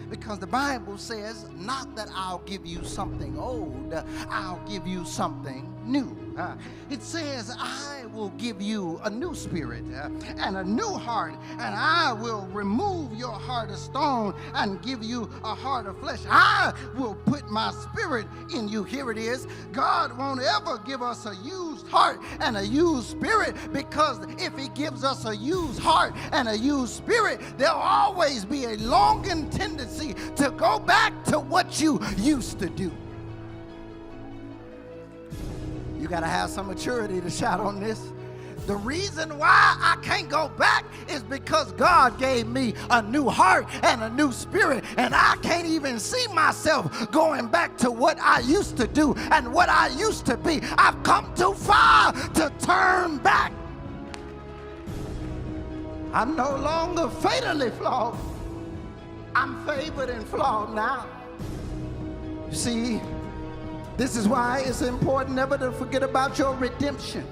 Because the Bible says, not that I'll give you something old, I'll give you something new. It says, I will give you a new spirit and a new heart, and I will remove your heart of stone and give you a heart of flesh. I will put my spirit in you. Here it is. God won't ever give us a used heart and a used spirit, because if he gives us a used heart and a used spirit, there'll always be a longing tendency to go back to what you used to do. You got to have some maturity to shout on this. The reason why I can't go back is because God gave me a new heart and a new spirit, and I can't even see myself going back to what I used to do and what I used to be. I've come too far to turn back. I'm no longer fatally flawed. I'm favored and flawed now. You see, this is why it's important never to forget about your redemption.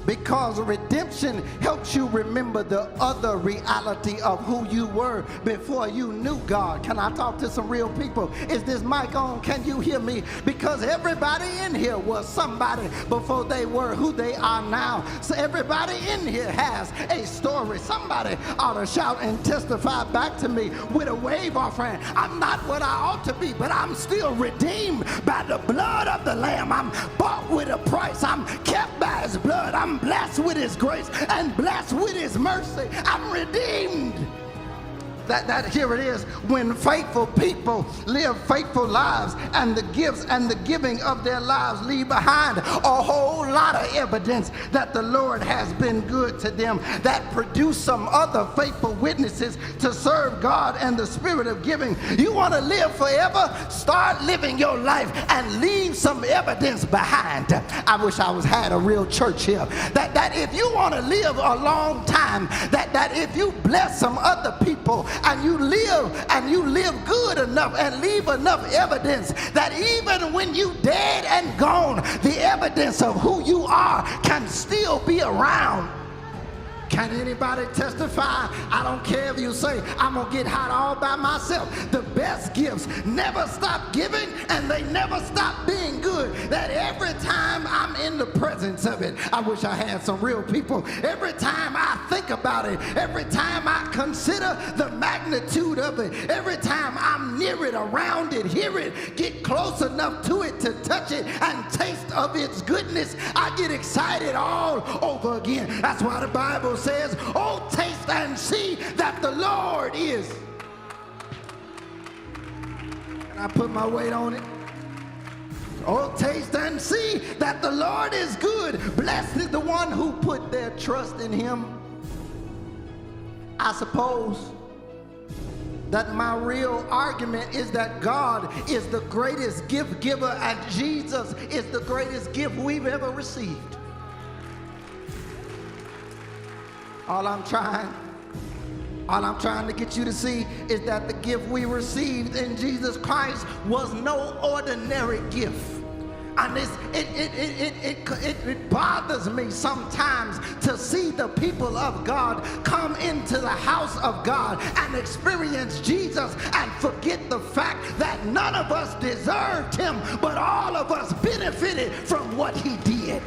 Because redemption helps you remember the other reality of who you were before you knew God. Can I talk to some real people? Is this mic on? Can you hear me? Because everybody in here was somebody before they were who they are now. So everybody in here has a story. Somebody ought to shout and testify back to me with a wave offering. I'm not what I ought to be, but I'm still redeemed by the blood of the Lamb. I'm bought with a price. I'm kept by his blood. I'm blessed with his grace and blessed with his mercy. I'm redeemed. That here it is. When faithful people live faithful lives, and the gifts and the giving of their lives leave behind a whole lot of evidence that the Lord has been good to them, that produce some other faithful witnesses to serve God and the spirit of giving. You want to live forever? Start living your life and leave some evidence behind. I wish I had a real church here. That if you want to live a long time, that if you bless some other people, and you live good enough and leave enough evidence that even when you dead and gone, the evidence of who you are can still be around. Can anybody testify? I don't care if you say, I'm going to get hot all by myself. The best gifts never stop giving, and they never stop being good. That every time I'm in the presence of it, I wish I had some real people. Every time I think about it, every time I consider the magnitude of it, every time I'm near it, around it, hear it, get close enough to it to touch it and taste of its goodness, I get excited all over again. That's why the Bible says, oh, taste and see that the Lord is. And I put my weight on it. Oh, taste and see that the Lord is good. Blessed is the one who put their trust in him. I suppose that my real argument is that God is the greatest gift giver, and Jesus is the greatest gift we've ever received. All I'm trying to get you to see is that the gift we received in Jesus Christ was no ordinary gift. And it bothers me sometimes to see the people of God come into the house of God and experience Jesus and forget the fact that none of us deserved him, but all of us benefited from what he did.